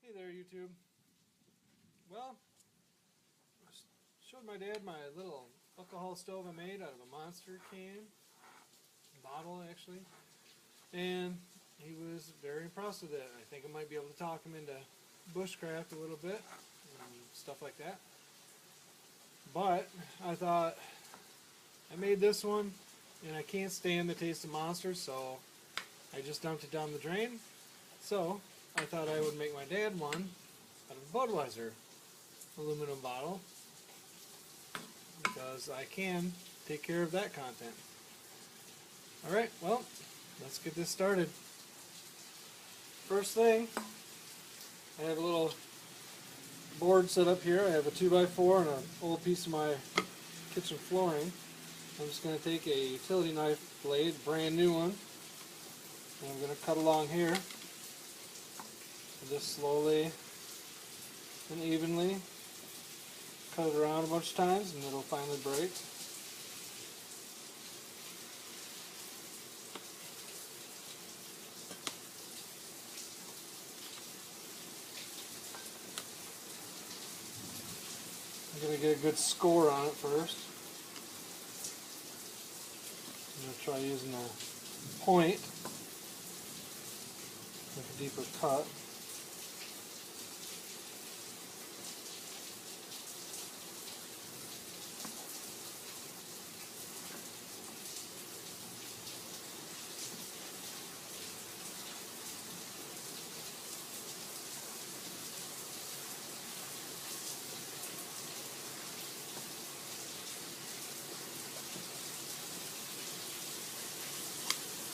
Hey there, YouTube. Well, I showed my dad my little alcohol stove I made out of a Monster can, bottle actually, and he was very impressed with it. I think I might be able to talk him into bushcraft a little bit and stuff like that. But I thought, I made this one and I can't stand the taste of Monsters, so I just dumped it down the drain. So I thought I would make my dad one out of a Budweiser aluminum bottle, because I can take care of that content. Alright, well, let's get this started. First thing, I have a little board set up here. I have a 2x4 and an old piece of my kitchen flooring. I'm just going to take a utility knife blade, brand new one, and I'm going to cut along here. Just slowly and evenly cut it around a bunch of times and it'll finally break. I'm going to get a good score on it first. I'm going to try using a point with a deeper cut.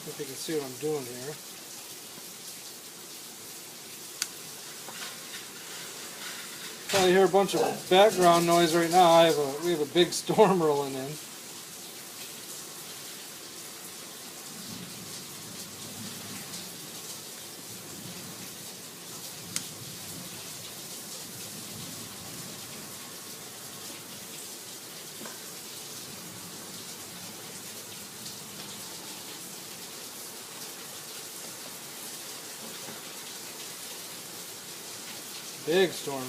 If you can see what I'm doing here. Probably hear a bunch of background noise right now. We have a big storm rolling in. Big storm.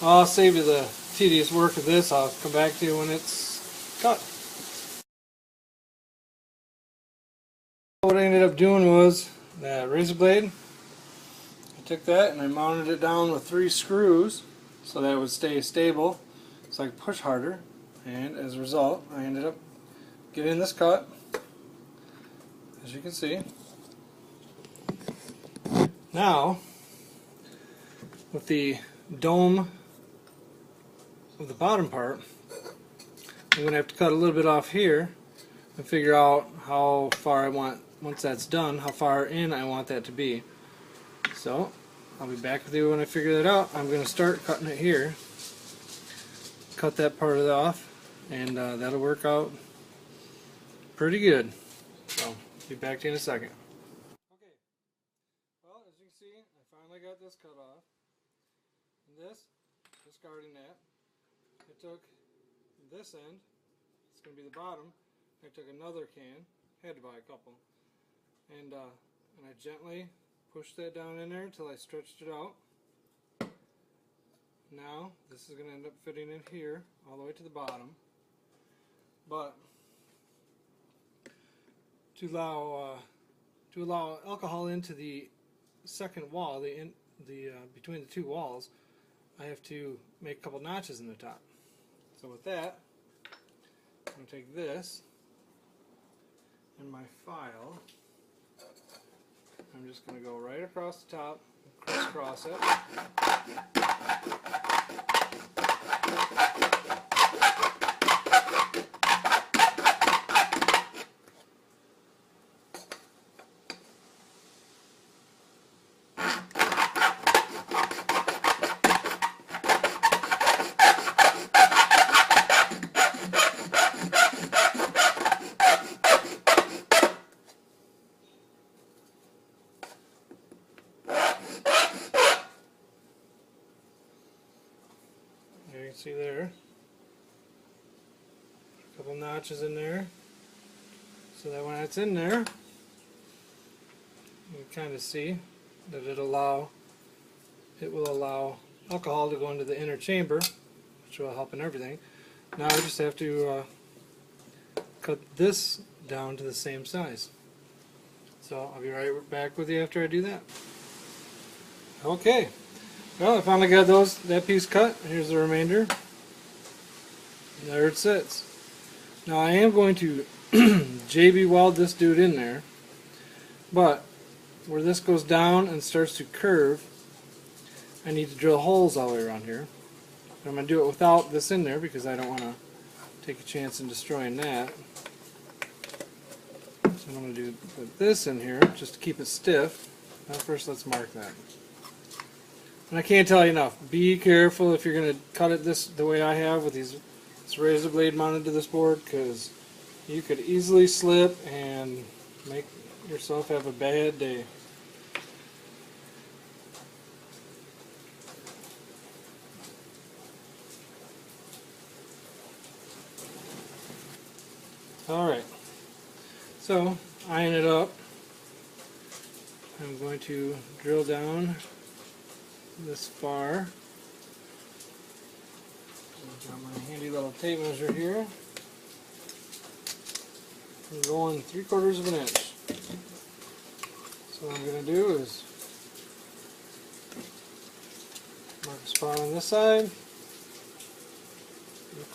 I'll save you the tedious work of this. I'll come back to you when it's cut. What I ended up doing was that razor blade. I took that and I mounted it down with 3 screws so that it would stay stable so I could push harder, and as a result I ended up getting this cut, as you can see. Now, with the dome of the bottom part, I'm going to have to cut a little bit off here and figure out how far I want, once that's done, how far in I want that to be. So I'll be back with you when I figure that out. I'm going to start cutting it here, cut that part of it off, and that'll work out pretty good. So be back to you in a second. Okay, well, as you can see, I finally got this cut off. And this, discarding that, I took this end, it's going to be the bottom. I took another can, had to buy a couple, and I gently pushed that down in there until I stretched it out. Now this is going to end up fitting in here all the way to the bottom, but to allow alcohol into the second wall, between the 2 walls, I have to make a couple notches in the top. So with that, I'm going to take this and my file. I'm just going to go right across the top, crisscross it. there. A couple notches in there, so that when it's in there, you can kind of see that it will allow alcohol to go into the inner chamber, which will help in everything. Now I just have to cut this down to the same size. So I'll be right back with you after I do that. Okay, well, I finally got that piece cut. Here's the remainder. There it sits. Now I am going to JB weld this dude in there, but where this goes down and starts to curve, I need to drill holes all the way around here. I'm going to do it without this in there because I don't want to take a chance in destroying that. So I'm going to put this in here just to keep it stiff. Now first let's mark that. And I can't tell you enough, be careful if you're going to cut it the way I have with this razor blade mounted to this board, because you could easily slip and make yourself have a bad day. Alright, so eyeing it up, I'm going to drill down this far. I've got my handy little tape measure here. I'm going 3/4 of an inch. So what I'm going to do is mark a spot on this side,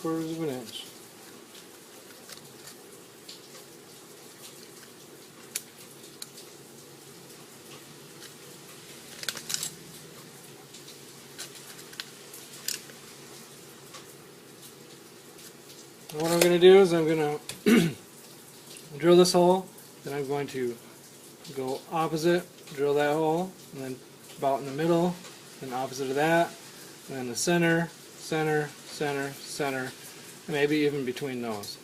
3/4 of an inch. And what I'm going to do is I'm going to drill this hole, then I'm going to go opposite, drill that hole, and then about in the middle, and opposite of that, and then the center, center, center, center, and maybe even between those.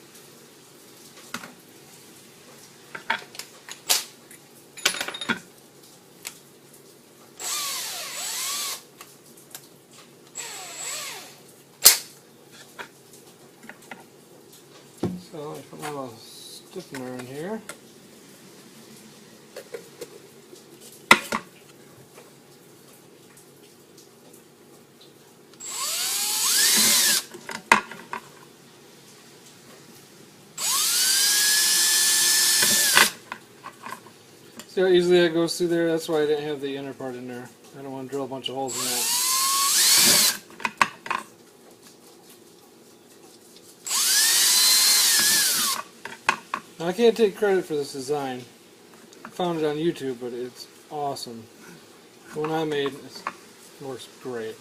So I put my little stiffener in here. See how easily that goes through there? That's why I didn't have the inner part in there. I don't want to drill a bunch of holes in that. Now, I can't take credit for this design. I found it on YouTube, but it's awesome. The one I made works great.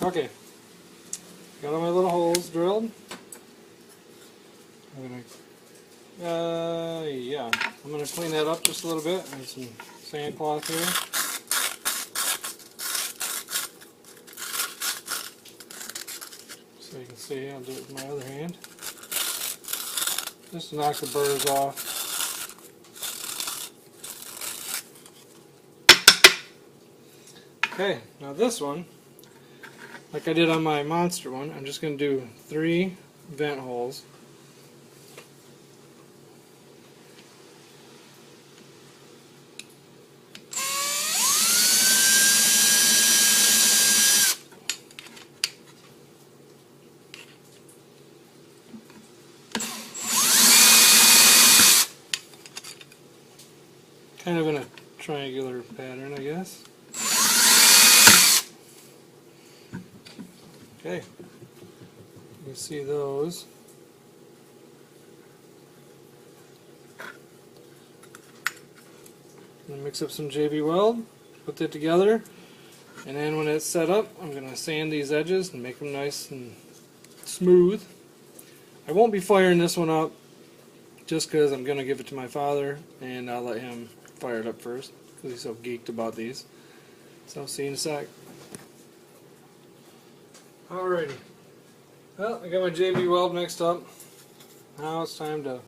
Okay, got all my little holes drilled. I'm gonna clean that up just a little bit. I have some sand cloth here. So you can see, I'll do it with my other hand. Just to knock the burrs off. Okay, now this one, like I did on my monster one, I'm just going to do 3 vent holes. Kind of in a triangular pattern, I guess. Okay, you can see those. I'm going to mix up some JB Weld, put that together, and then when it's set up, I'm going to sand these edges and make them nice and smooth. I won't be firing this one up just because I'm going to give it to my father, and I'll let him fire it up first because he's so geeked about these. So I'll see you in a sec. Alrighty, well, I got my JB Weld mixed up. Now it's time to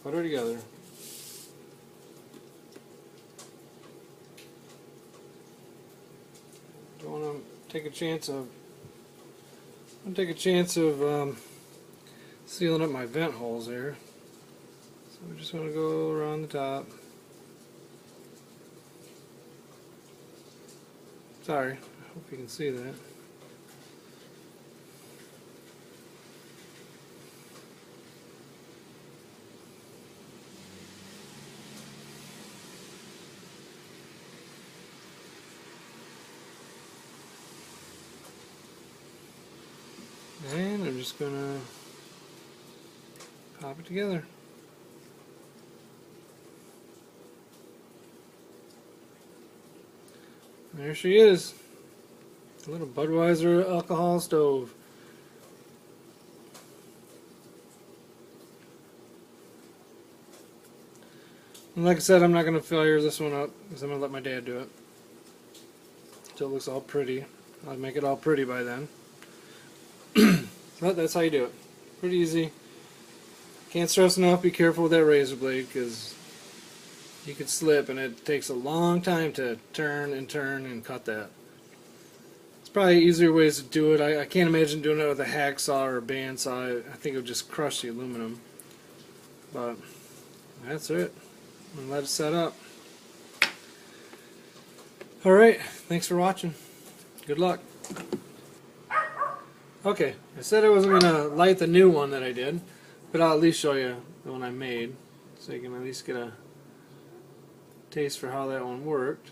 put her together. Don't want to take a chance of sealing up my vent holes here. So we're just going to go around the top. Sorry, I hope you can see that. And I'm just going to pop it together. There she is. A little Budweiser alcohol stove. And like I said, I'm not going to fire this one up because I'm going to let my dad do it. Until it looks all pretty. I'll make it all pretty by then. But that's how you do it. Pretty easy. Can't stress enough, be careful with that razor blade because you could slip and it takes a long time to turn and cut that. It's probably easier ways to do it. I can't imagine doing it with a hacksaw or a bandsaw. I think it would just crush the aluminum. But that's it. I'm gonna let it set up. Alright, thanks for watching. Good luck. Okay, I said I wasn't going to light the new one that I did, but I'll at least show you the one I made so you can at least get a taste for how that one worked.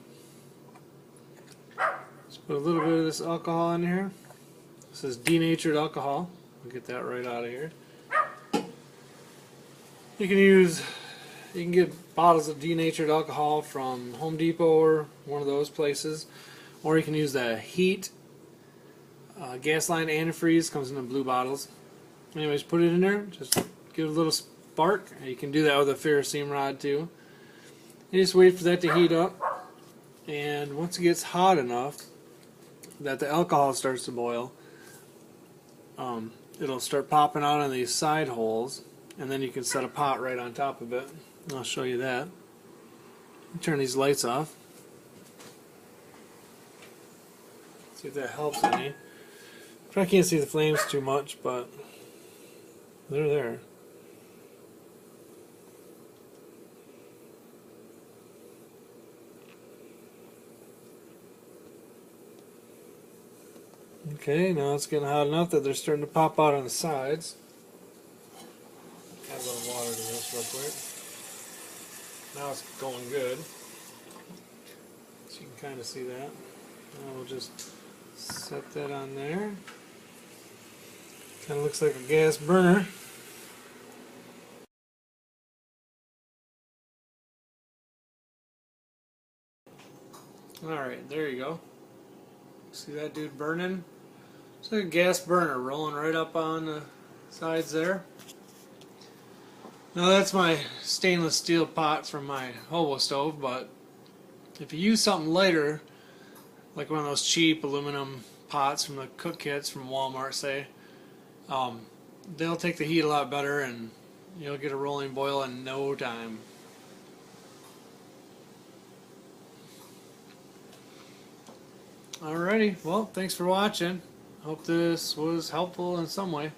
Let's put a little bit of this alcohol in here. This is denatured alcohol. We'll get that right out of here. You can get bottles of denatured alcohol from Home Depot or one of those places, or you can use the Heat Gasline antifreeze. Comes in the blue bottles. Anyways, put it in there. Just give it a little spark. You can do that with a ferrocene rod too. You just wait for that to heat up, and once it gets hot enough that the alcohol starts to boil, it'll start popping out on these side holes, and then you can set a pot right on top of it. I'll show you that. Turn these lights off. See if that helps any. I can't see the flames too much, but they're there. Okay, now it's getting hot enough that they're starting to pop out on the sides. Add a little water to this real quick. Now it's going good. So you can kind of see that. Now we'll just set that on there. Kind of looks like a gas burner. Alright, there you go. See that dude burning? It's like a gas burner rolling right up on the sides there. Now that's my stainless steel pot from my hobo stove, but if you use something lighter, like one of those cheap aluminum pots from the cook kits from Walmart, say, they'll take the heat a lot better and you'll get a rolling boil in no time. Alrighty, well, thanks for watching. Hope this was helpful in some way.